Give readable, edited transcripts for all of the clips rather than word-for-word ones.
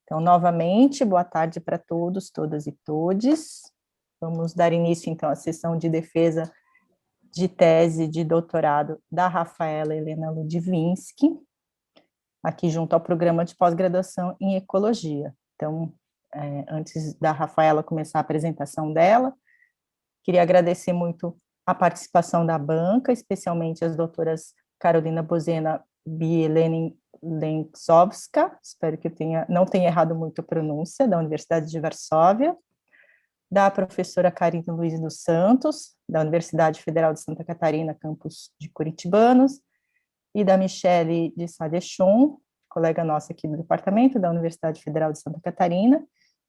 Então, novamente, boa tarde para todos, todas e todes. Vamos dar início, então, à sessão de defesa de tese de doutorado da Rafaela Helena Ludvinski, aqui junto ao programa de pós-graduação em Ecologia. Então, antes da Rafaela começar a apresentação dela, queria agradecer muito a participação da banca, especialmente as doutoras Carolina Bozena Bieleni Lenczowska, espero que não tenha errado muito a pronúncia, da Universidade de Varsóvia, da professora Karina Luiz dos Santos, da Universidade Federal de Santa Catarina, campus de Curitibanos, e da Michele de Sadechon, colega nossa aqui do departamento da Universidade Federal de Santa Catarina,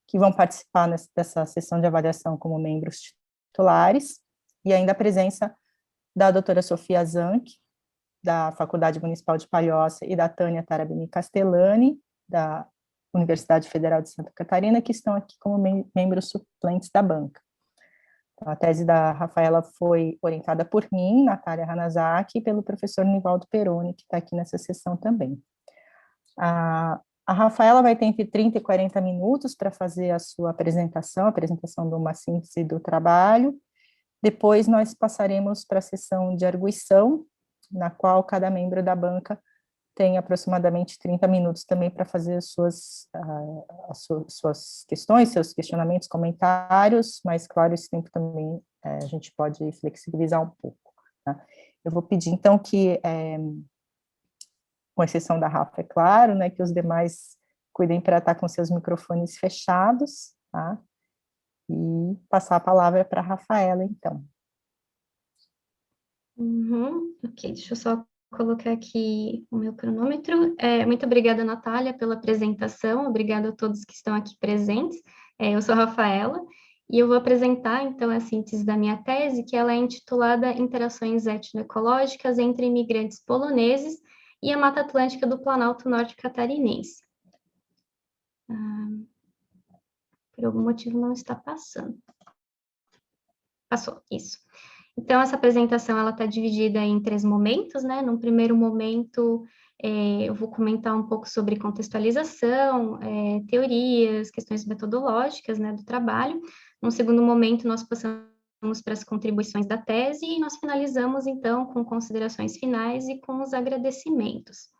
que vão participar dessa sessão de avaliação como membros titulares, e ainda a presença da doutora Sofia Zanck, da Faculdade Municipal de Palhoça, e da Tânia Tarabini Castellani, da Universidade Federal de Santa Catarina, que estão aqui como membros suplentes da banca. Então, a tese da Rafaela foi orientada por mim, Natália Hanazaki, e pelo professor Nivaldo Peroni, que está aqui nessa sessão também. A Rafaela vai ter entre 30 e 40 minutos para fazer a sua apresentação de uma síntese do trabalho. Depois nós passaremos para a sessão de arguição, na qual cada membro da banca tem aproximadamente 30 minutos também para fazer as suas questões, seus questionamentos, comentários, mas, claro, esse tempo também a gente pode flexibilizar um pouco. Tá? Eu vou pedir, então, que, com exceção da Rafa, é claro, né, que os demais cuidem para estar com seus microfones fechados, tá? E passar a palavra para a Rafaela, então. Ok, deixa eu só colocar aqui o meu cronômetro. Muito obrigada, Natália, pela apresentação, obrigada a todos que estão aqui presentes. Eu sou a Rafaela, e eu vou apresentar, então, a síntese da minha tese, que ela é intitulada Interações Etnoecológicas entre Imigrantes Poloneses e a Mata Atlântica do Planalto Norte Catarinense. Por algum motivo não está passando. Passou, isso. Então, essa apresentação ela está dividida em 3 momentos, né? Num primeiro momento, eu vou comentar um pouco sobre contextualização, teorias, questões metodológicas, né, do trabalho. Num segundo momento, nós passamos para as contribuições da tese e nós finalizamos, então, com considerações finais e com os agradecimentos.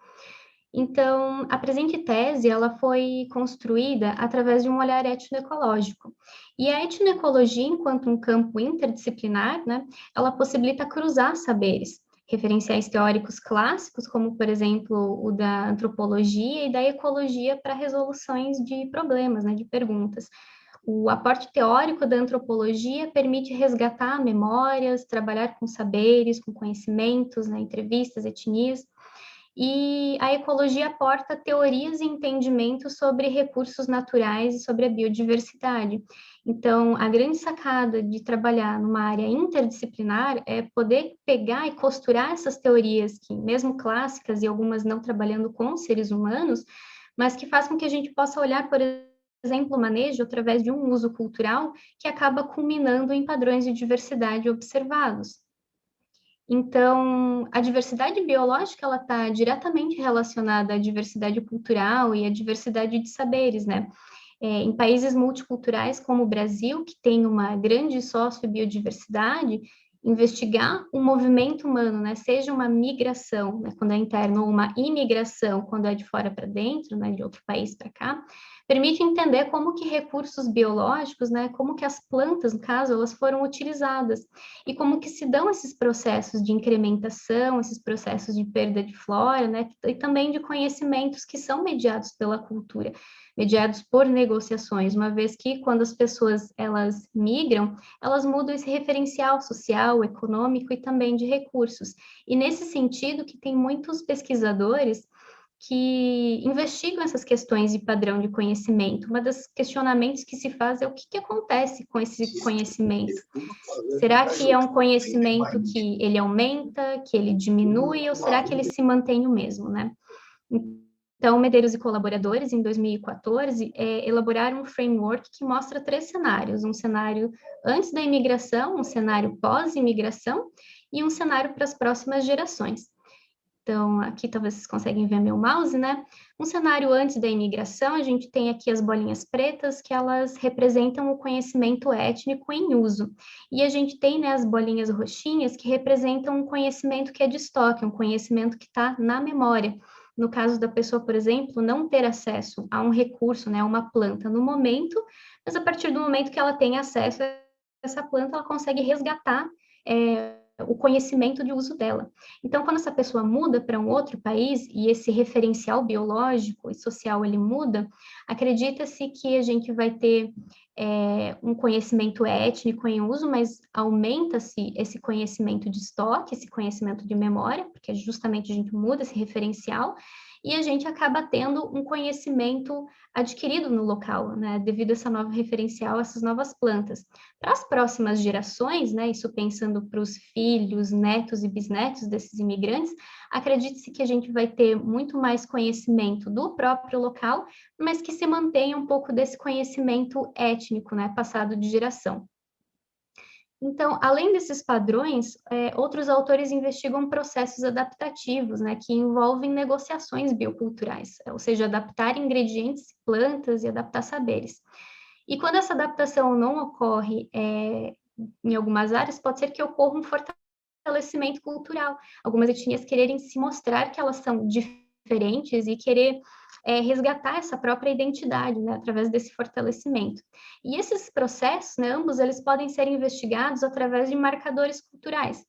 Então, a presente tese, ela foi construída através de um olhar etnoecológico. E a etnoecologia, enquanto um campo interdisciplinar, né, ela possibilita cruzar saberes, referenciais teóricos clássicos, como, por exemplo, o da antropologia e da ecologia para resoluções de problemas, né, de perguntas. O aporte teórico da antropologia permite resgatar memórias, trabalhar com saberes, com conhecimentos, né, entrevistas, etnias, e a ecologia aporta teorias e entendimentos sobre recursos naturais e sobre a biodiversidade. Então, a grande sacada de trabalhar numa área interdisciplinar é poder pegar e costurar essas teorias, que mesmo clássicas e algumas não trabalhando com seres humanos, mas que faz com que a gente possa olhar, por exemplo, o manejo através de um uso cultural que acaba culminando em padrões de diversidade observados. Então, a diversidade biológica, ela está diretamente relacionada à diversidade cultural e à diversidade de saberes, né? Em países multiculturais como o Brasil, que tem uma grande sociobiodiversidade, investigar o movimento humano, né, seja uma migração, né, quando é interno, ou uma imigração, quando é de fora para dentro, né, de outro país para cá, permite entender como que recursos biológicos, né, como que as plantas, no caso, elas foram utilizadas, e como que se dão esses processos de incrementação, esses processos de perda de flora, né, e também de conhecimentos que são mediados pela cultura, mediados por negociações, uma vez que quando as pessoas elas migram, elas mudam esse referencial social, econômico e também de recursos. E nesse sentido que tem muitos pesquisadores que investigam essas questões de padrão de conhecimento. Uma das questionamentos que se faz é o que acontece com esse conhecimento. Será que é um conhecimento que ele aumenta, que ele diminui, ou será que ele se mantém o mesmo, né? Então, Medeiros e colaboradores, em 2014, elaboraram um framework que mostra 3 cenários. Um cenário antes da imigração, um cenário pós-imigração e um cenário para as próximas gerações. Então, aqui talvez vocês conseguem ver meu mouse, né? Um cenário antes da imigração, a gente tem aqui as bolinhas pretas, que elas representam o conhecimento étnico em uso. E a gente tem, né, as bolinhas roxinhas, que representam um conhecimento que é de estoque, um conhecimento que está na memória. No caso da pessoa, por exemplo, não ter acesso a um recurso, né, uma planta no momento, mas a partir do momento que ela tem acesso a essa planta, ela consegue resgatar o conhecimento de uso dela. Então, quando essa pessoa muda para um outro país e esse referencial biológico e social ele muda, acredita-se que a gente vai ter um conhecimento étnico em uso, mas aumenta-se esse conhecimento de estoque, esse conhecimento de memória, porque justamente a gente muda esse referencial, e a gente acaba tendo um conhecimento adquirido no local, né, devido a essa nova referencial, essas novas plantas. Para as próximas gerações, né, isso pensando para os filhos, netos e bisnetos desses imigrantes, acredite-se que a gente vai ter muito mais conhecimento do próprio local, mas que se mantenha um pouco desse conhecimento étnico, né, passado de geração. Então, além desses padrões, outros autores investigam processos adaptativos, né, que envolvem negociações bioculturais, ou seja, adaptar ingredientes, plantas e adaptar saberes. E quando essa adaptação não ocorre em algumas áreas, pode ser que ocorra um fortalecimento cultural. Algumas etnias quererem se mostrar que elas são diferentes e querer resgatar essa própria identidade, né, através desse fortalecimento. E esses processos, né, ambos, eles podem ser investigados através de marcadores culturais.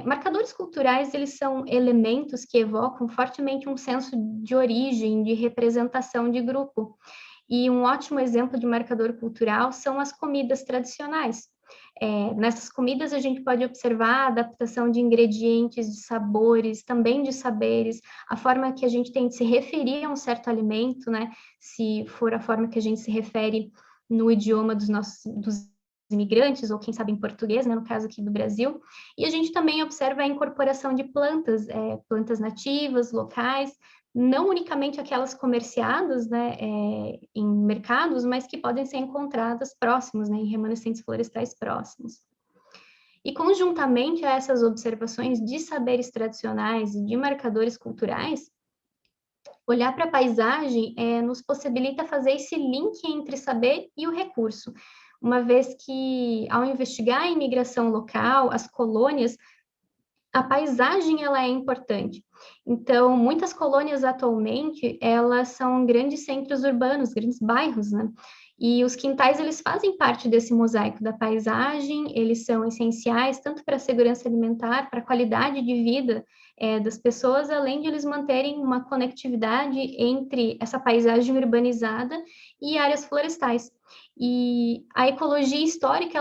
Marcadores culturais, eles são elementos que evocam fortemente um senso de origem, de representação de grupo. E um ótimo exemplo de marcador cultural são as comidas tradicionais. Nessas comidas a gente pode observar a adaptação de ingredientes, de sabores, também de saberes, a forma que a gente tem de se referir a um certo alimento, né? Se for a forma que a gente se refere no idioma dos imigrantes, ou quem sabe em português, né, no caso aqui do Brasil. E a gente também observa a incorporação de plantas, plantas nativas, locais, não unicamente aquelas comerciadas, né, em mercados, mas que podem ser encontradas próximos, né, em remanescentes florestais próximos. E conjuntamente a essas observações de saberes tradicionais e de marcadores culturais, olhar para a paisagem nos possibilita fazer esse link entre saber e o recurso, uma vez que, ao investigar a imigração local, as colônias, a paisagem ela é importante. Então, muitas colônias atualmente, elas são grandes centros urbanos, grandes bairros, né? E os quintais, eles fazem parte desse mosaico da paisagem, eles são essenciais tanto para a segurança alimentar, para a qualidade de vida das pessoas, além de eles manterem uma conectividade entre essa paisagem urbanizada e áreas florestais. E a ecologia histórica,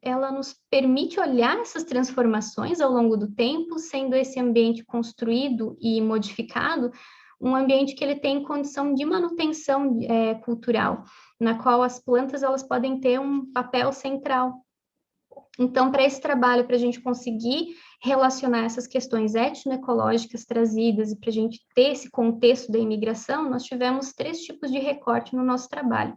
ela nos permite olhar essas transformações ao longo do tempo, sendo esse ambiente construído e modificado, um ambiente que ele tem condição de manutenção cultural, na qual as plantas elas podem ter um papel central. Então, para esse trabalho, para a gente conseguir relacionar essas questões etnoecológicas trazidas e para a gente ter esse contexto da imigração, nós tivemos 3 tipos de recorte no nosso trabalho.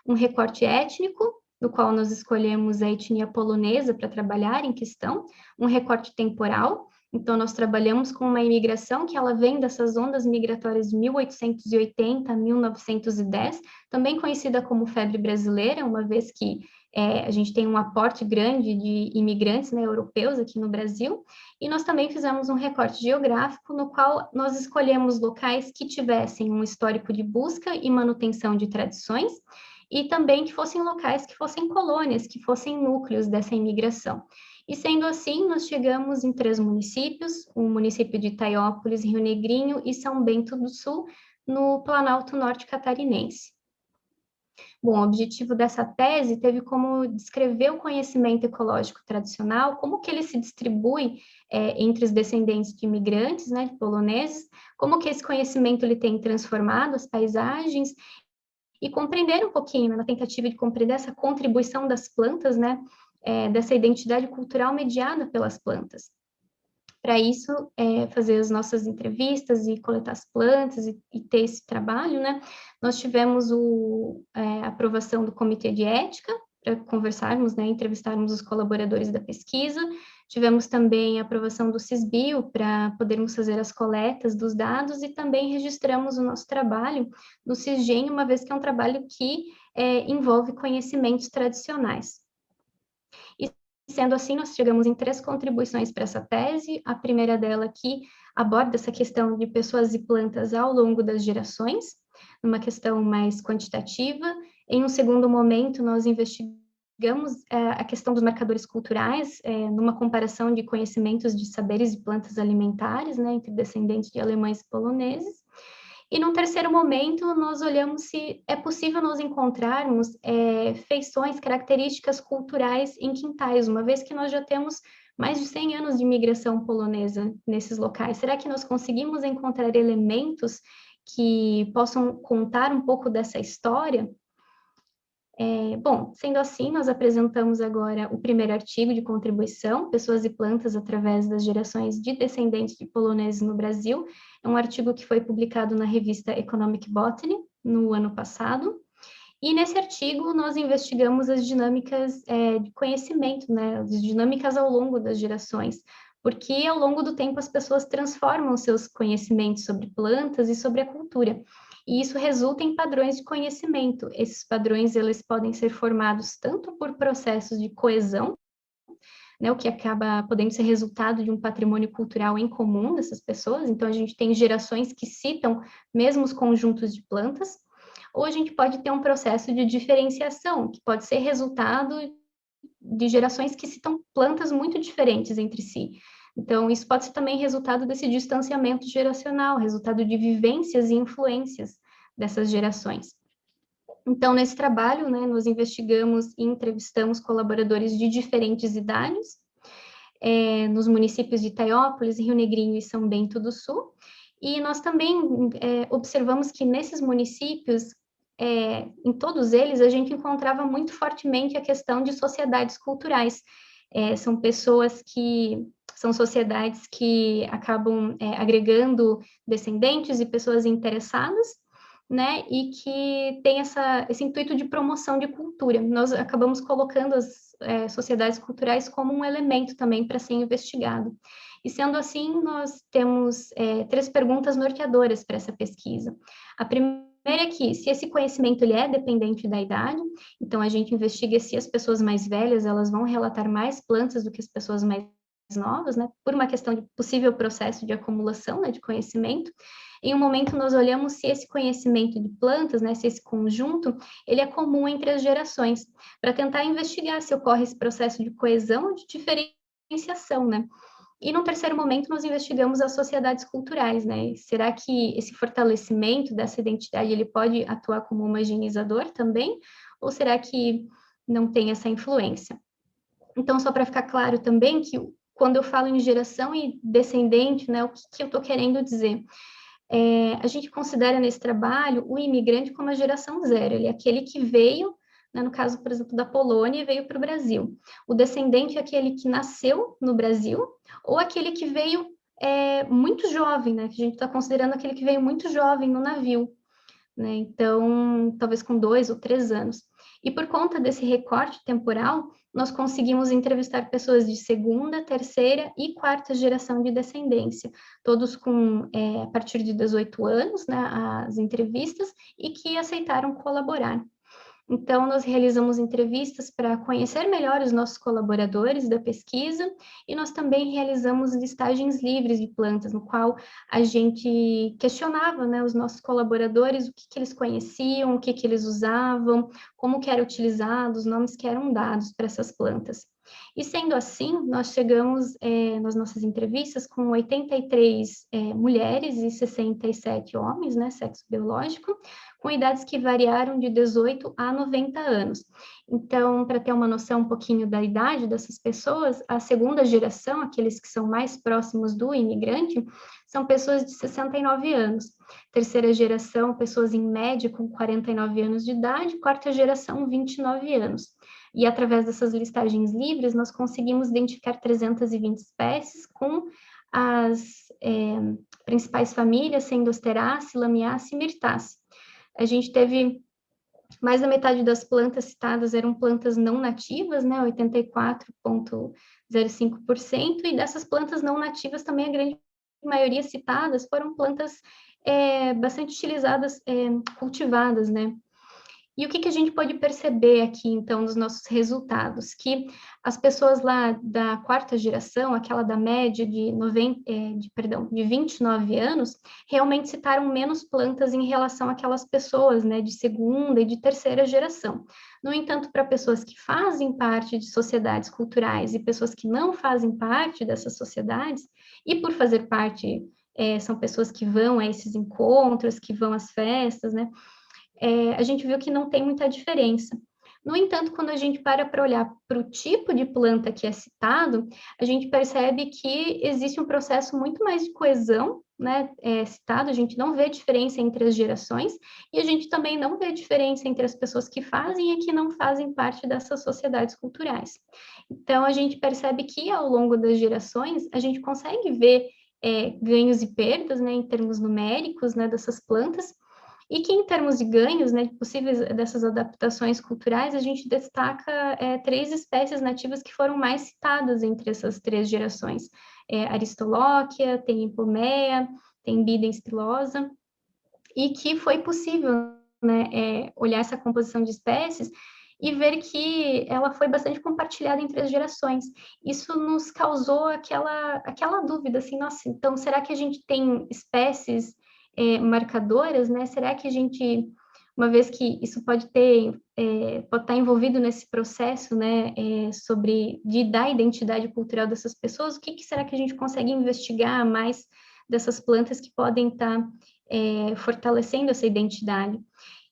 Um recorte étnico, no qual nós escolhemos a etnia polonesa para trabalhar em questão, um recorte temporal, então nós trabalhamos com uma imigração que ela vem dessas ondas migratórias de 1880 a 1910, também conhecida como febre brasileira, uma vez que a gente tem um aporte grande de imigrantes, né, europeus aqui no Brasil, e nós também fizemos um recorte geográfico no qual nós escolhemos locais que tivessem um histórico de busca e manutenção de tradições, e também que fossem locais que fossem colônias, que fossem núcleos dessa imigração. E sendo assim, nós chegamos em 3 municípios, o município de Itaiópolis, Rio Negrinho e São Bento do Sul, no Planalto Norte Catarinense. Bom, o objetivo dessa tese teve como descrever o conhecimento ecológico tradicional, como que ele se distribui entre os descendentes de imigrantes, né, de poloneses, como que esse conhecimento ele tem transformado as paisagens, e compreender um pouquinho, na tentativa de compreender essa contribuição das plantas, né, dessa identidade cultural mediada pelas plantas. Para isso, fazer as nossas entrevistas e coletar as plantas e ter esse trabalho, né, nós tivemos a aprovação do Comitê de Ética, para conversarmos, né, entrevistarmos os colaboradores da pesquisa. Tivemos também a aprovação do Cisbio para podermos fazer as coletas dos dados e também registramos o nosso trabalho no Cisgen, uma vez que é um trabalho que envolve conhecimentos tradicionais. E sendo assim, nós chegamos em 3 contribuições para essa tese. A primeira dela aqui aborda essa questão de pessoas e plantas ao longo das gerações, numa questão mais quantitativa. Em um segundo momento, nós investigamos a questão dos marcadores culturais, numa comparação de conhecimentos de saberes de plantas alimentares, né, entre descendentes de alemães e poloneses. E num terceiro momento, nós olhamos se é possível nós encontrarmos feições, características culturais em quintais, uma vez que nós já temos mais de 100 anos de imigração polonesa nesses locais. Será que nós conseguimos encontrar elementos que possam contar um pouco dessa história? Bom, sendo assim, nós apresentamos agora o primeiro artigo de contribuição, Pessoas e Plantas através das gerações de descendentes de poloneses no Brasil. É um artigo que foi publicado na revista Economic Botany no ano passado. E nesse artigo nós investigamos as dinâmicas de conhecimento, né, as dinâmicas ao longo das gerações, porque ao longo do tempo as pessoas transformam seus conhecimentos sobre plantas e sobre a cultura. E isso resulta em padrões de conhecimento. Esses padrões, eles podem ser formados tanto por processos de coesão, né, o que acaba podendo ser resultado de um patrimônio cultural em comum dessas pessoas. Então, a gente tem gerações que citam mesmos conjuntos de plantas, ou a gente pode ter um processo de diferenciação, que pode ser resultado de gerações que citam plantas muito diferentes entre si. Então, isso pode ser também resultado desse distanciamento geracional, resultado de vivências e influências dessas gerações. Então, nesse trabalho, né, nós investigamos e entrevistamos colaboradores de diferentes idades, nos municípios de Itaiópolis, Rio Negrinho e São Bento do Sul, e nós também observamos que nesses municípios, em todos eles, a gente encontrava muito fortemente a questão de sociedades culturais. São pessoas que são sociedades que acabam agregando descendentes e pessoas interessadas, né, e que tem esse intuito de promoção de cultura. Nós acabamos colocando as sociedades culturais como um elemento também para ser investigado. E sendo assim, nós temos 3 perguntas norteadoras para essa pesquisa. A primeira é que, se esse conhecimento ele é dependente da idade, então a gente investiga se as pessoas mais velhas elas vão relatar mais plantas do que as pessoas mais novas, né, por uma questão de possível processo de acumulação, né, de conhecimento. Em um momento nós olhamos se esse conhecimento de plantas, né, se esse conjunto, ele é comum entre as gerações, para tentar investigar se ocorre esse processo de coesão ou de diferenciação, né. E no terceiro momento nós investigamos as sociedades culturais, né? Será que esse fortalecimento dessa identidade ele pode atuar como homogeneizador também? Ou será que não tem essa influência? Então, só para ficar claro também que quando eu falo em geração e descendente, né, o que eu estou querendo dizer? A gente considera nesse trabalho o imigrante como a geração zero, ele é aquele que veio, né, no caso, por exemplo, da Polônia, e veio para o Brasil. O descendente é aquele que nasceu no Brasil, ou aquele que veio muito jovem, né, que a gente está considerando aquele que veio muito jovem no navio, né, então, talvez com 2 ou 3 anos. E por conta desse recorte temporal, nós conseguimos entrevistar pessoas de segunda, terceira e quarta geração de descendência, todos com, a partir de 18 anos, né, as entrevistas, e que aceitaram colaborar. Então, nós realizamos entrevistas para conhecer melhor os nossos colaboradores da pesquisa e nós também realizamos listagens livres de plantas, no qual a gente questionava, né, os nossos colaboradores, o que eles conheciam, o que eles usavam, como que era utilizado, os nomes que eram dados para essas plantas. E sendo assim, nós chegamos nas nossas entrevistas com 83 mulheres e 67 homens, né, sexo biológico, com idades que variaram de 18 a 90 anos. Então, para ter uma noção um pouquinho da idade dessas pessoas, a segunda geração, aqueles que são mais próximos do imigrante, são pessoas de 69 anos. Terceira geração, pessoas em média com 49 anos de idade, quarta geração, 29 anos. E através dessas listagens livres, nós conseguimos identificar 320 espécies com as principais famílias, sendo Asteraceae, Lamiaceae e Myrtaceae. A gente teve Mais da metade das plantas citadas eram plantas não nativas, né, 84,05%, e dessas plantas não nativas também a grande maioria citadas foram plantas bastante utilizadas, cultivadas, né. E o que a gente pode perceber aqui, então, dos nossos resultados? Que as pessoas lá da quarta geração, aquela da média de 29 anos, realmente citaram menos plantas em relação àquelas pessoas, né, de segunda e de terceira geração. No entanto, para pessoas que fazem parte de sociedades culturais e pessoas que não fazem parte dessas sociedades, e por fazer parte, são pessoas que vão a esses encontros, que vão às festas, né, a gente viu que não tem muita diferença. No entanto, quando a gente para olhar para o tipo de planta que é citado, a gente percebe que existe um processo muito mais de coesão, né, citado, a gente não vê diferença entre as gerações, e a gente também não vê diferença entre as pessoas que fazem e que não fazem parte dessas sociedades culturais. Então, a gente percebe que, ao longo das gerações, a gente consegue ver ganhos e perdas, né, em termos numéricos, né, dessas plantas, e que, em termos de ganhos, né, possíveis dessas adaptações culturais, a gente destaca 3 espécies nativas que foram mais citadas entre essas 3 gerações. Aristolóquia, tem Hipomea, tem Bidens pilosa, e que foi possível, né, olhar essa composição de espécies e ver que ela foi bastante compartilhada entre as gerações. Isso nos causou aquela dúvida, assim, nossa, então será que a gente tem espécies marcadoras, né? Será que a gente, uma vez que isso pode estar envolvido nesse processo, né, da identidade cultural dessas pessoas, o que será que a gente consegue investigar mais dessas plantas que podem estar fortalecendo essa identidade?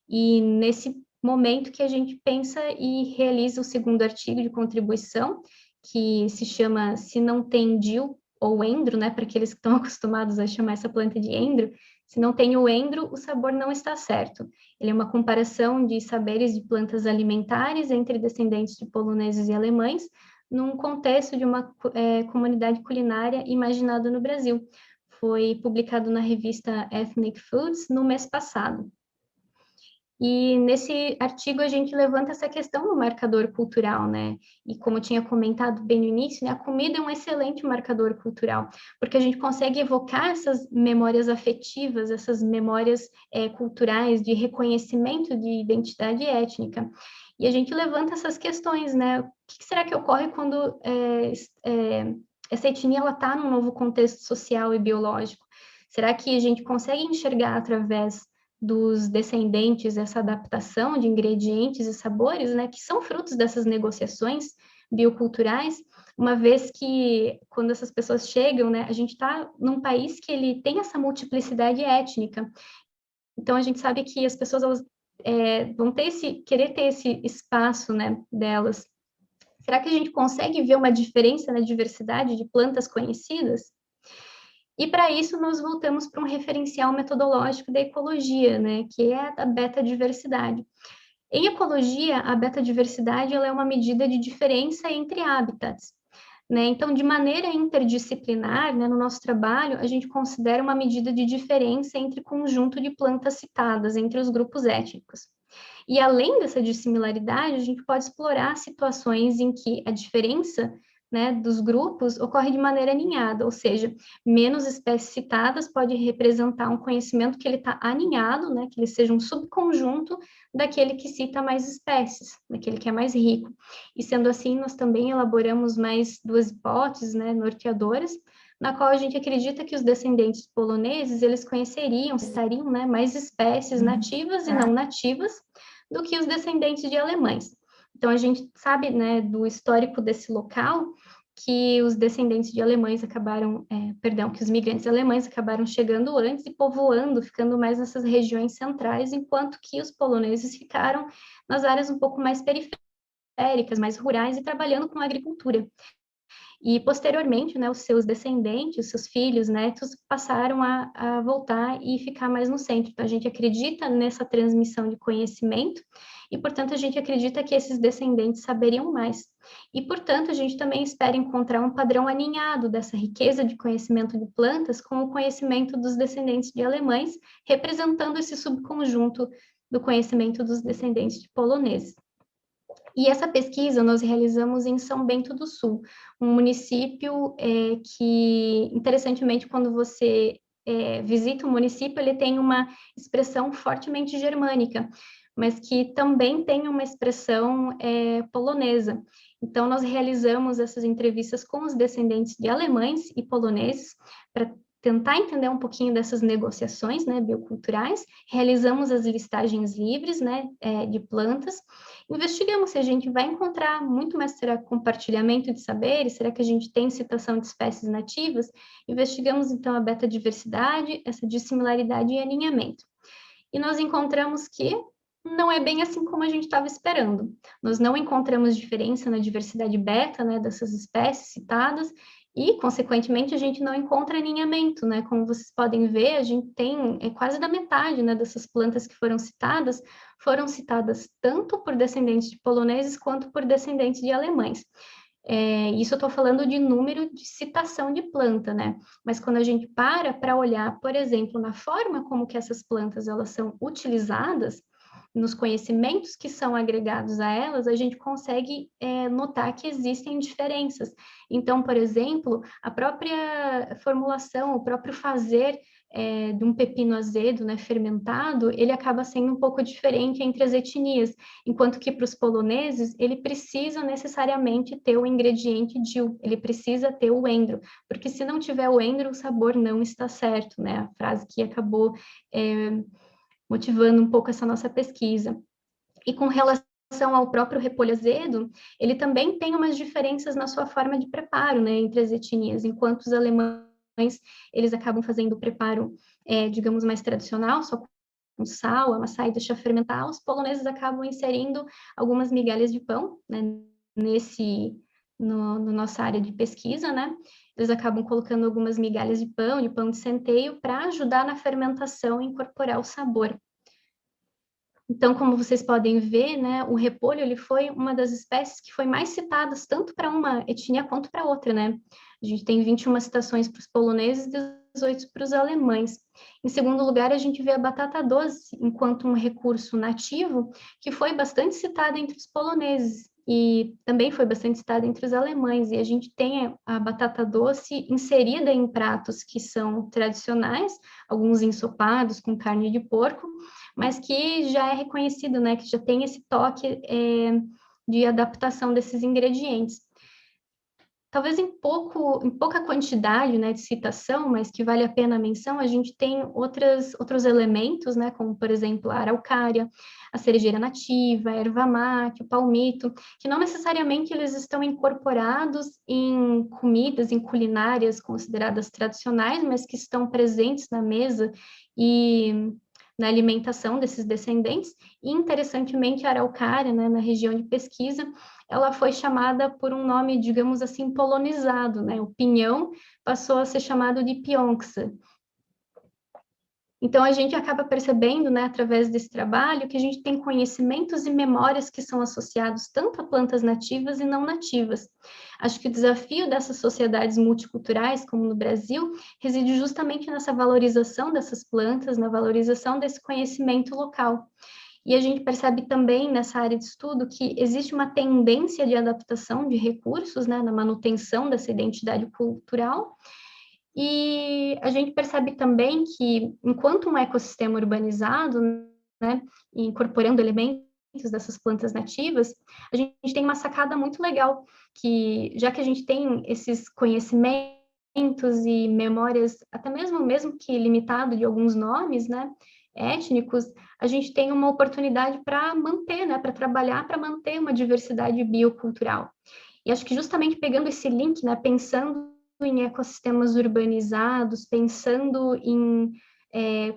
E nesse momento que a gente pensa e realiza o segundo artigo de contribuição, que se chama Se Não Tem DIL, ou endro, né, para aqueles que estão acostumados a chamar essa planta de endro, se não tem o endro, o sabor não está certo. Ele é uma comparação de saberes de plantas alimentares entre descendentes de poloneses e alemães, num contexto de uma comunidade culinária imaginada no Brasil. Foi publicado na revista Ethnic Foods no mês passado. E nesse artigo a gente levanta essa questão do marcador cultural, né? E como eu tinha comentado bem no início, né, a comida é um excelente marcador cultural, porque a gente consegue evocar essas memórias afetivas, essas memórias culturais de reconhecimento de identidade étnica. E a gente levanta essas questões, né? O que será que ocorre quando essa etnia está num novo contexto social e biológico? Será que a gente consegue enxergar através dos descendentes essa adaptação de ingredientes e sabores, né, que são frutos dessas negociações bioculturais, uma vez que quando essas pessoas chegam, né, a gente está num país que ele tem essa multiplicidade étnica. Então a gente sabe que as pessoas elas vão querer ter esse espaço, né, delas. Será que a gente consegue ver uma diferença na diversidade de plantas conhecidas? E para isso nós voltamos para um referencial metodológico da ecologia, né, que é a beta-diversidade. Em ecologia, a beta-diversidade ela é uma medida de diferença entre hábitats. Né? Então, de maneira interdisciplinar, né, no nosso trabalho, a gente considera uma medida de diferença entre conjunto de plantas citadas, entre os grupos étnicos. E além dessa dissimilaridade, a gente pode explorar situações em que a diferença, né, dos grupos ocorre de maneira aninhada, ou seja, menos espécies citadas pode representar um conhecimento que ele está aninhado, né, que ele seja um subconjunto daquele que cita mais espécies, daquele que é mais rico. E sendo assim, nós também elaboramos mais 2 hipóteses, né, norteadoras, na qual a gente acredita que os descendentes poloneses, eles citariam, né, mais espécies nativas e não nativas do que os descendentes de alemães. Então, a gente sabe, né, do histórico desse local, que os descendentes de alemães que os migrantes alemães acabaram chegando antes e povoando, ficando mais nessas regiões centrais, enquanto que os poloneses ficaram nas áreas um pouco mais periféricas, mais rurais e trabalhando com agricultura. E, posteriormente, né, os seus descendentes, os seus filhos, netos, passaram a voltar e ficar mais no centro. Então, a gente acredita nessa transmissão de conhecimento e, portanto, a gente acredita que esses descendentes saberiam mais. E, portanto, a gente também espera encontrar um padrão alinhado dessa riqueza de conhecimento de plantas com o conhecimento dos descendentes de alemães, representando esse subconjunto do conhecimento dos descendentes de poloneses. E essa pesquisa nós realizamos em São Bento do Sul, um município que, interessantemente, quando você visita o município, ele tem uma expressão fortemente germânica, mas que também tem uma expressão polonesa. Então, nós realizamos essas entrevistas com os descendentes de alemães e poloneses para tentar entender um pouquinho dessas negociações, né, bioculturais. Realizamos as listagens livres, né, de plantas. Investigamos se a gente vai encontrar muito mais, será compartilhamento de saberes, será que a gente tem citação de espécies nativas? Investigamos, então, a beta-diversidade, essa dissimilaridade e alinhamento. E nós encontramos que não é bem assim como a gente estava esperando. Nós não encontramos diferença na diversidade beta, né, dessas espécies citadas, e, consequentemente, a gente não encontra alinhamento, né? Como vocês podem ver, a gente tem quase da metade, né, dessas plantas que foram citadas tanto por descendentes de poloneses quanto por descendentes de alemães. Isso eu estou falando de número de citação de planta, né? Mas quando a gente para olhar, por exemplo, na forma como que essas plantas elas são utilizadas, nos conhecimentos que são agregados a elas, a gente consegue notar que existem diferenças. Então, por exemplo, a própria formulação, o próprio fazer de um pepino azedo, né, fermentado, ele acaba sendo um pouco diferente entre as etnias, enquanto que para os poloneses, ele precisa necessariamente ter o ingrediente DIL, ele precisa ter o endro, porque se não tiver o endro, o sabor não está certo, né, a frase que acabou motivando um pouco essa nossa pesquisa. E com relação ao próprio repolho azedo, ele também tem umas diferenças na sua forma de preparo, né, entre as etnias, enquanto os alemães, eles acabam fazendo o preparo, digamos, mais tradicional, só com sal, amassar e deixar fermentar, os poloneses acabam inserindo algumas migalhas de pão, né, no nossa área de pesquisa, né, eles acabam colocando algumas migalhas de pão de centeio, para ajudar na fermentação e incorporar o sabor. Então, como vocês podem ver, né, o repolho ele foi uma das espécies que foi mais citadas, tanto para uma etnia quanto para outra, né? A gente tem 21 citações para os poloneses e 18 para os alemães. Em segundo lugar, a gente vê a batata doce, enquanto um recurso nativo, que foi bastante citada entre os poloneses, e também foi bastante citada entre os alemães, e a gente tem a batata doce inserida em pratos que são tradicionais, alguns ensopados com carne de porco, mas que já é reconhecido, né, que já tem esse toque de adaptação desses ingredientes. Talvez em pouca quantidade, né, de citação, mas que vale a pena a menção, a gente tem outros elementos, né, como, por exemplo, a araucária, a cerejeira nativa, a erva mate, o palmito, que não necessariamente eles estão incorporados em comidas, em culinárias consideradas tradicionais, mas que estão presentes na mesa e na alimentação desses descendentes. E, interessantemente, a araucária, né, na região de pesquisa, ela foi chamada por um nome, digamos assim, polonizado, né? O pinhão passou a ser chamado de pionxa. Então, a gente acaba percebendo, né, através desse trabalho, que a gente tem conhecimentos e memórias que são associados tanto a plantas nativas e não nativas. Acho que o desafio dessas sociedades multiculturais, como no Brasil, reside justamente nessa valorização dessas plantas, na valorização desse conhecimento local. E a gente percebe também nessa área de estudo que existe uma tendência de adaptação de recursos, né, na manutenção dessa identidade cultural. E a gente percebe também que, enquanto um ecossistema urbanizado, né, incorporando elementos dessas plantas nativas, a gente tem uma sacada muito legal, que já que a gente tem esses conhecimentos e memórias, até mesmo que limitado de alguns nomes, né, étnicos, a gente tem uma oportunidade para manter, né, para trabalhar para manter uma diversidade biocultural. E acho que justamente pegando esse link, né, pensando em ecossistemas urbanizados, pensando em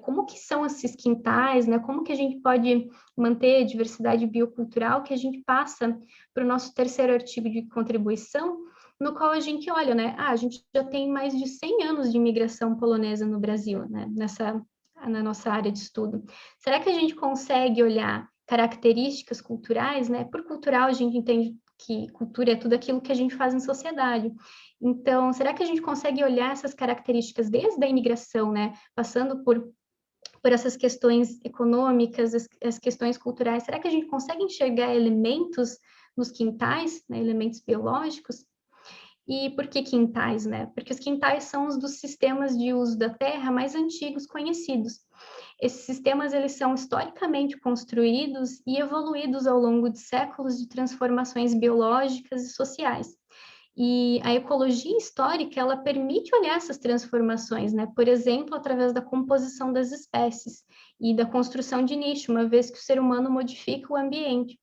como que são esses quintais, né, como que a gente pode manter a diversidade biocultural, que a gente passa para o nosso terceiro artigo de contribuição, no qual a gente olha, né, a gente já tem mais de 100 anos de imigração polonesa no Brasil, né, na nossa área de estudo. Será que a gente consegue olhar características culturais, né? Por cultural, a gente entende que cultura é tudo aquilo que a gente faz em sociedade. Então, será que a gente consegue olhar essas características desde a imigração, né? Passando por por essas questões econômicas, as questões culturais, será que a gente consegue enxergar elementos nos quintais, né, elementos biológicos? E por que quintais, né? Porque os quintais são os dos sistemas de uso da terra mais antigos conhecidos. Esses sistemas, eles são historicamente construídos e evoluídos ao longo de séculos de transformações biológicas e sociais. E a ecologia histórica, ela permite olhar essas transformações, né? Por exemplo, através da composição das espécies e da construção de nicho, uma vez que o ser humano modifica o ambiente.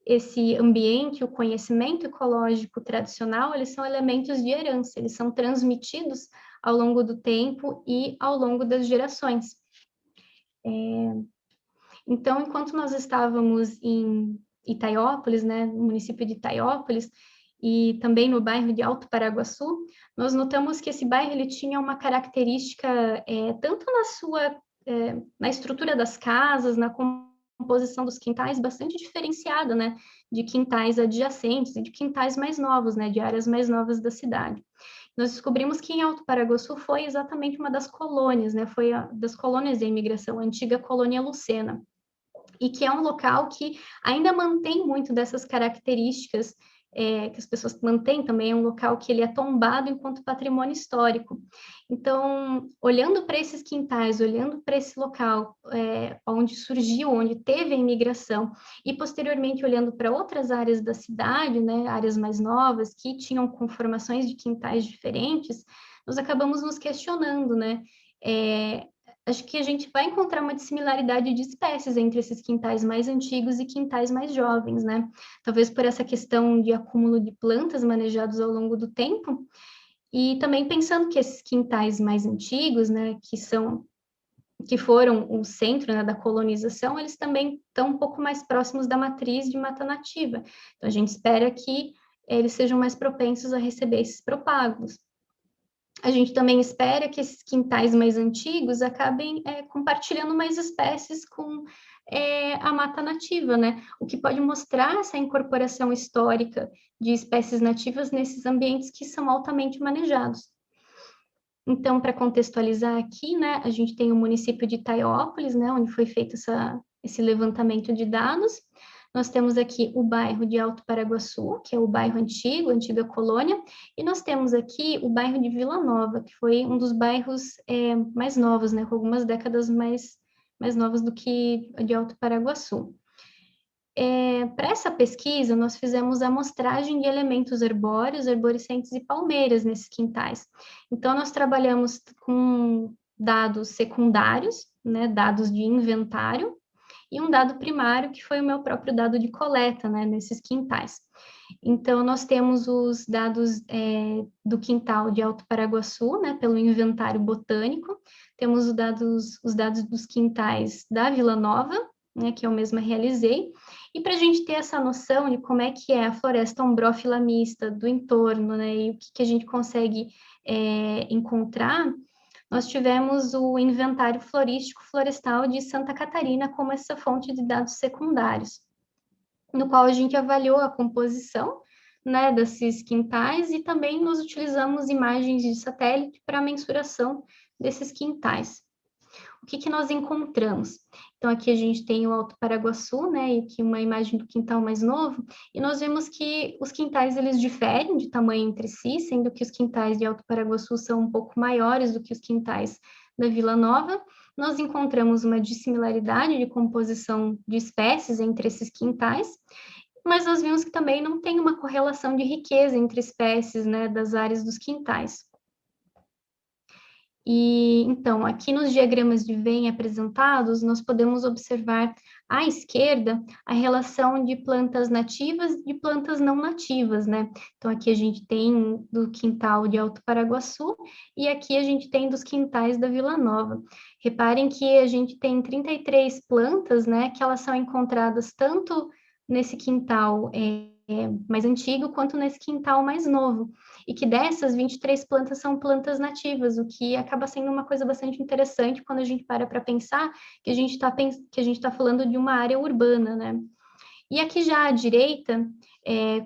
Esse ambiente, o conhecimento ecológico tradicional, eles são elementos de herança, eles são transmitidos ao longo do tempo e ao longo das gerações. Então, enquanto nós estávamos em Itaiópolis, né, no município de Itaiópolis, e também no bairro de Alto Paraguaçu, nós notamos que esse bairro ele tinha uma característica tanto na estrutura das casas, na composição dos quintais, bastante diferenciada, né, de quintais adjacentes e de quintais mais novos, né, de áreas mais novas da cidade. Nós descobrimos que em Alto Paraguaçu foi exatamente uma das colônias, né, foi das colônias da imigração, a antiga colônia Lucena, e que é um local que ainda mantém muito dessas características que as pessoas mantêm também, é um local que ele é tombado enquanto patrimônio histórico. Então, olhando para esses quintais, olhando para esse local onde surgiu, onde teve a imigração, e posteriormente olhando para outras áreas da cidade, né, áreas mais novas, que tinham conformações de quintais diferentes, nós acabamos nos questionando, né, acho que a gente vai encontrar uma similaridade de espécies entre esses quintais mais antigos e quintais mais jovens, né? Talvez por essa questão de acúmulo de plantas manejados ao longo do tempo, e também pensando que esses quintais mais antigos, né, que foram o centro, né, da colonização, eles também estão um pouco mais próximos da matriz de mata nativa. Então, a gente espera que eles sejam mais propensos a receber esses propágulos. A gente também espera que esses quintais mais antigos acabem compartilhando mais espécies com a mata nativa, né? O que pode mostrar essa incorporação histórica de espécies nativas nesses ambientes que são altamente manejados. Então, para contextualizar aqui, né, a gente tem o município de Itaiópolis, né, onde foi feito esse levantamento de dados. Nós temos aqui o bairro de Alto Paraguaçu, que é o bairro antigo, a antiga colônia, e nós temos aqui o bairro de Vila Nova, que foi um dos bairros mais novos, né, com algumas décadas mais novas do que a de Alto Paraguaçu. Para essa pesquisa, nós fizemos a amostragem de elementos herbóreos, arborescentes e palmeiras nesses quintais. Então, nós trabalhamos com dados secundários, né, dados de inventário, e um dado primário, que foi o meu próprio dado de coleta, né, nesses quintais. Então, nós temos os dados do quintal de Alto Paraguaçu, né, pelo inventário botânico, temos os dados dos quintais da Vila Nova, né, que eu mesma realizei, e para a gente ter essa noção de como é que é a floresta ombrófila mista do entorno, né, e o que a gente consegue encontrar, nós tivemos o inventário florístico florestal de Santa Catarina como essa fonte de dados secundários, no qual a gente avaliou a composição, né, desses quintais e também nós utilizamos imagens de satélite para mensuração desses quintais. O que nós encontramos? Então, aqui a gente tem o Alto Paraguaçu, né, e aqui uma imagem do quintal mais novo, e nós vemos que os quintais, eles diferem de tamanho entre si, sendo que os quintais de Alto Paraguaçu são um pouco maiores do que os quintais da Vila Nova. Nós encontramos uma dissimilaridade de composição de espécies entre esses quintais, mas nós vimos que também não tem uma correlação de riqueza entre espécies, né, das áreas dos quintais. E, então, aqui nos diagramas de Venn apresentados, nós podemos observar à esquerda a relação de plantas nativas e de plantas não nativas, né? Então, aqui a gente tem do quintal de Alto Paraguaçu e aqui a gente tem dos quintais da Vila Nova. Reparem que a gente tem 33 plantas, né, que elas são encontradas tanto nesse quintal mais antigo quanto nesse quintal mais novo. E que dessas 23 plantas são plantas nativas, o que acaba sendo uma coisa bastante interessante quando a gente para pensar que a gente está falando de uma área urbana, né? E aqui já à direita,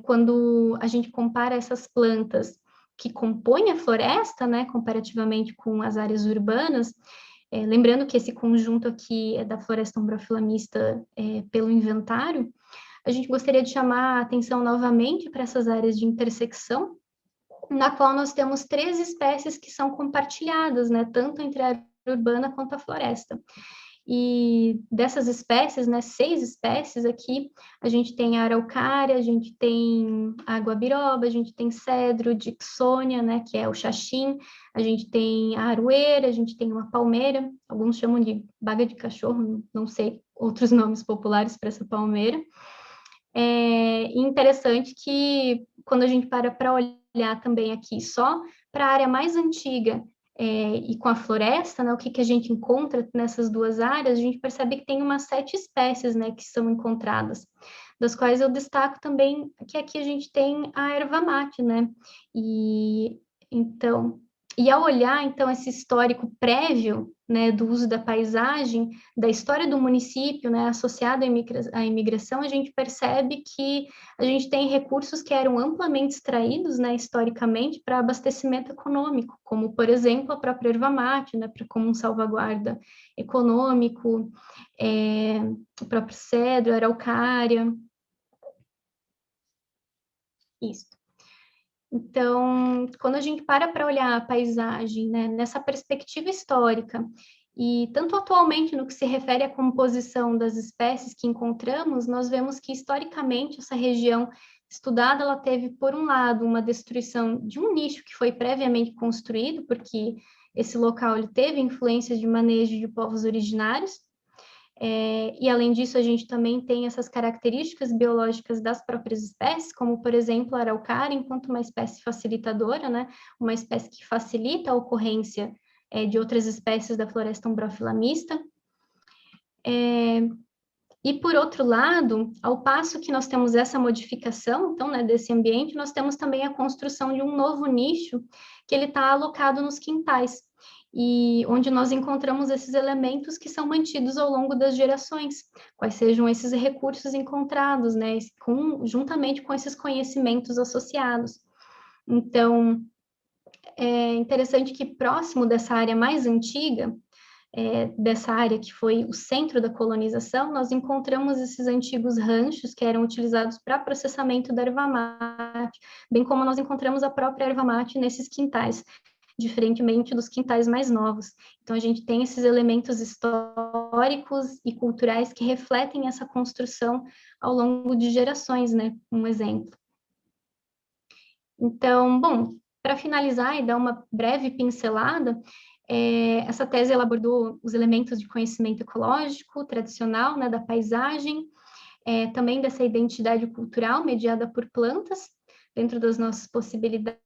quando a gente compara essas plantas que compõem a floresta, né, comparativamente com as áreas urbanas, Lembrando que esse conjunto aqui é da floresta umbrophila mista pelo inventário, a gente gostaria de chamar a atenção novamente para essas áreas de intersecção, na qual nós temos 3 espécies que são compartilhadas, né, tanto entre a área urbana quanto a floresta. E dessas espécies, né, 6 espécies aqui, a gente tem a araucária, a gente tem a guabiroba, a gente tem cedro, dixônia, né, que é o xaxim, a gente tem a aroeira, a gente tem uma palmeira, alguns chamam de baga de cachorro, não sei outros nomes populares para essa palmeira. Interessante que quando a gente para olhar também aqui só para a área mais antiga e com a floresta, né, o que a gente encontra nessas 2 áreas, a gente percebe que tem umas 7 espécies, né, que são encontradas, das quais eu destaco também que aqui a gente tem a erva mate, né, e ao olhar, então, esse histórico prévio, né, do uso da paisagem, da história do município, né, associado à imigração, a gente percebe que a gente tem recursos que eram amplamente extraídos, né, historicamente, para abastecimento econômico, como, por exemplo, a própria erva mate, né, como um salvaguarda econômico, o próprio cedro, a araucária. Isso. Então, quando a gente para olhar a paisagem, né, nessa perspectiva histórica, e tanto atualmente no que se refere à composição das espécies que encontramos, nós vemos que, historicamente, essa região estudada, ela teve, por um lado, uma destruição de um nicho que foi previamente construído, porque esse local ele teve influências de manejo de povos originários, e, além disso, a gente também tem essas características biológicas das próprias espécies, como, por exemplo, a araucária, enquanto uma espécie facilitadora, né? Uma espécie que facilita a ocorrência de outras espécies da floresta umbrophila mista. E, por outro lado, ao passo que nós temos essa modificação, então, né, desse ambiente, nós temos também a construção de um novo nicho que ele está alocado nos quintais, e onde nós encontramos esses elementos que são mantidos ao longo das gerações, quais sejam esses recursos encontrados, né, juntamente com esses conhecimentos associados. Então, é interessante que próximo dessa área mais antiga, dessa área que foi o centro da colonização, nós encontramos esses antigos ranchos que eram utilizados para processamento da erva mate, bem como nós encontramos a própria erva mate nesses quintais, diferentemente dos quintais mais novos. Então, a gente tem esses elementos históricos e culturais que refletem essa construção ao longo de gerações, né? Um exemplo. Então, bom, para finalizar e dar uma breve pincelada, essa tese ela abordou os elementos de conhecimento ecológico tradicional, né, da paisagem, também dessa identidade cultural mediada por plantas, dentro das nossas possibilidades,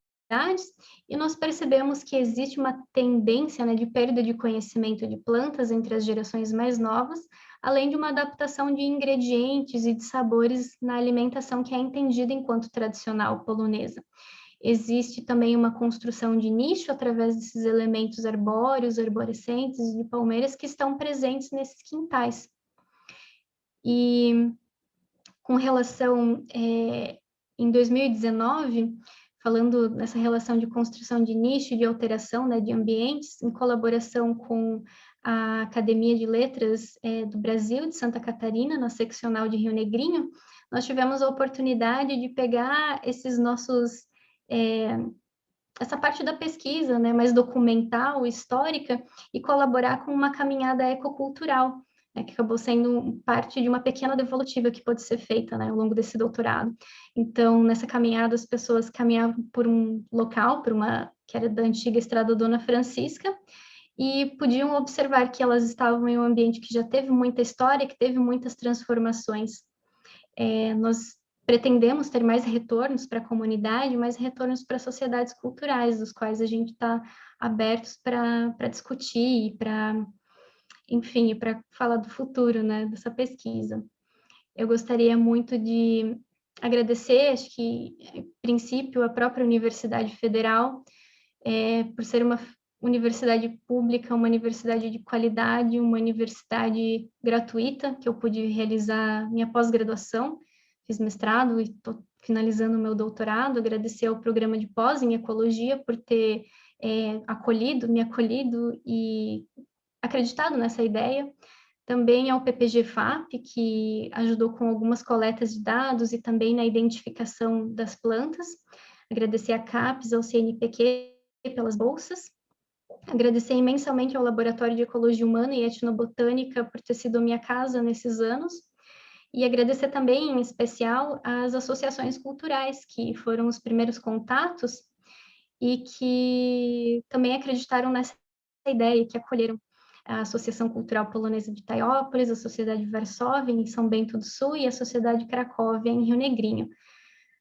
e nós percebemos que existe uma tendência, né, de perda de conhecimento de plantas entre as gerações mais novas, além de uma adaptação de ingredientes e de sabores na alimentação que é entendida enquanto tradicional polonesa. Existe também uma construção de nicho através desses elementos arbóreos, arborescentes e de palmeiras que estão presentes nesses quintais. E com relação, em 2019, falando nessa relação de construção de nicho e de alteração, né, de ambientes, em colaboração com a Academia de Letras do Brasil, de Santa Catarina, na seccional de Rio Negrinho, nós tivemos a oportunidade de pegar esses nossos essa parte da pesquisa, né, mais documental, histórica, e colaborar com uma caminhada ecocultural, né, que acabou sendo parte de uma pequena devolutiva que pode ser feita, né, ao longo desse doutorado. Então, nessa caminhada, as pessoas caminhavam por um local, que era da antiga Estrada Dona Francisca, e podiam observar que elas estavam em um ambiente que já teve muita história, que teve muitas transformações. Nós pretendemos ter mais retornos para a comunidade, mais retornos para sociedades culturais, dos quais a gente está abertos para discutir, enfim, para falar do futuro, né, dessa pesquisa. Eu gostaria muito de agradecer, acho que, em princípio, a própria Universidade Federal, por ser uma universidade pública, uma universidade de qualidade, uma universidade gratuita, que eu pude realizar minha pós-graduação, fiz mestrado e estou finalizando o meu doutorado. Agradecer ao programa de pós em ecologia por ter me acolhido e acreditado nessa ideia. Também ao PPG-FAP, que ajudou com algumas coletas de dados e também na identificação das plantas. Agradecer à CAPES, ao CNPq pelas bolsas. Agradecer imensamente ao Laboratório de Ecologia Humana e Etnobotânica por ter sido minha casa nesses anos. E agradecer também, em especial, às associações culturais, que foram os primeiros contatos e que também acreditaram nessa ideia, que acolheram a Associação Cultural Polonesa de Taiópolis, a Sociedade Varsóvia, em São Bento do Sul, e a Sociedade Cracóvia, em Rio Negrinho.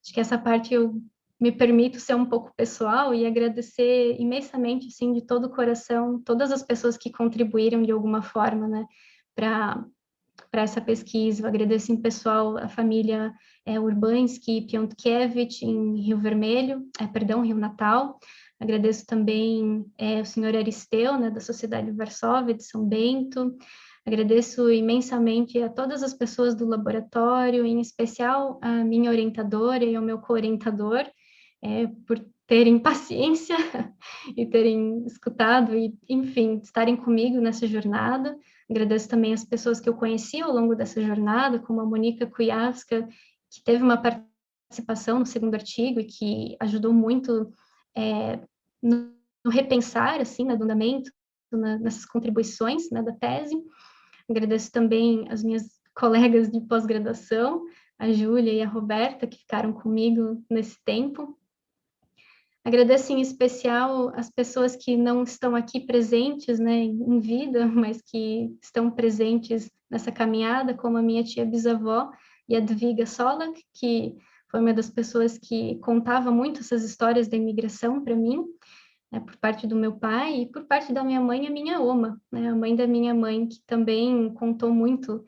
Acho que essa parte eu me permito ser um pouco pessoal e agradecer imensamente, assim, de todo o coração, todas as pessoas que contribuíram de alguma forma, né, para essa pesquisa. Eu agradeço em pessoal a família Urbanski e Piątkiewicz, em Rio Vermelho, Rio Natal. Agradeço também o senhor Aristeu, né, da Sociedade Varsóvia de São Bento. Agradeço imensamente a todas as pessoas do laboratório, em especial a minha orientadora e ao meu co-orientador, por terem paciência e terem escutado e, enfim, estarem comigo nessa jornada. Agradeço também as pessoas que eu conheci ao longo dessa jornada, como a Monika Kujawska, que teve uma participação no segundo artigo e que ajudou muito no repensar, assim, no andamento, nessas contribuições, né, da tese. Agradeço também as minhas colegas de pós-graduação, a Júlia e a Roberta, que ficaram comigo nesse tempo. Agradeço em especial as pessoas que não estão aqui presentes, né, em vida, mas que estão presentes nessa caminhada, como a minha tia bisavó, Jadwiga Solak, que foi uma das pessoas que contava muito essas histórias da imigração para mim, né, por parte do meu pai, e por parte da minha mãe, a minha oma, né, a mãe da minha mãe, que também contou muito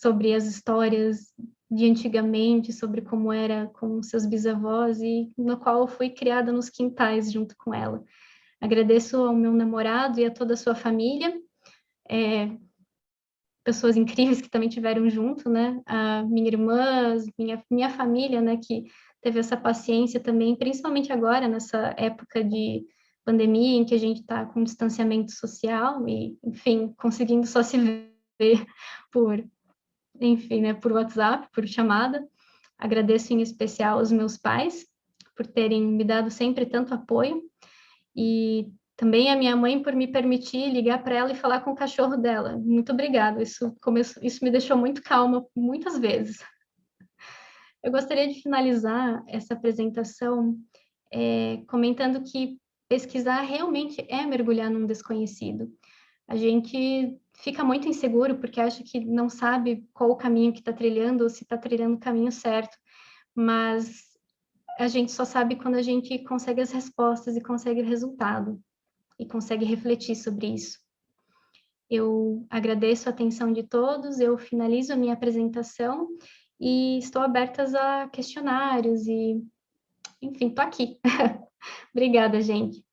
sobre as histórias de antigamente, sobre como era com seus bisavós, e no qual eu fui criada nos quintais junto com ela. Agradeço ao meu namorado e a toda a sua família, pessoas incríveis que também tiveram junto, né, a minha irmã, minha família, né, que teve essa paciência também, principalmente agora, nessa época de pandemia, em que a gente está com distanciamento social e, enfim, conseguindo só se ver por, enfim, né, por WhatsApp, por chamada. Agradeço em especial aos meus pais por terem me dado sempre tanto apoio e também a minha mãe por me permitir ligar para ela e falar com o cachorro dela. Muito obrigada, isso me deixou muito calma muitas vezes. Eu gostaria de finalizar essa apresentação comentando que pesquisar realmente é mergulhar num desconhecido. A gente fica muito inseguro porque acha que não sabe qual o caminho que está trilhando ou se está trilhando o caminho certo, mas a gente só sabe quando a gente consegue as respostas e consegue o resultado e consegue refletir sobre isso. Eu agradeço a atenção de todos, eu finalizo a minha apresentação e estou aberta a questionários e, enfim, estou aqui. Obrigada, gente.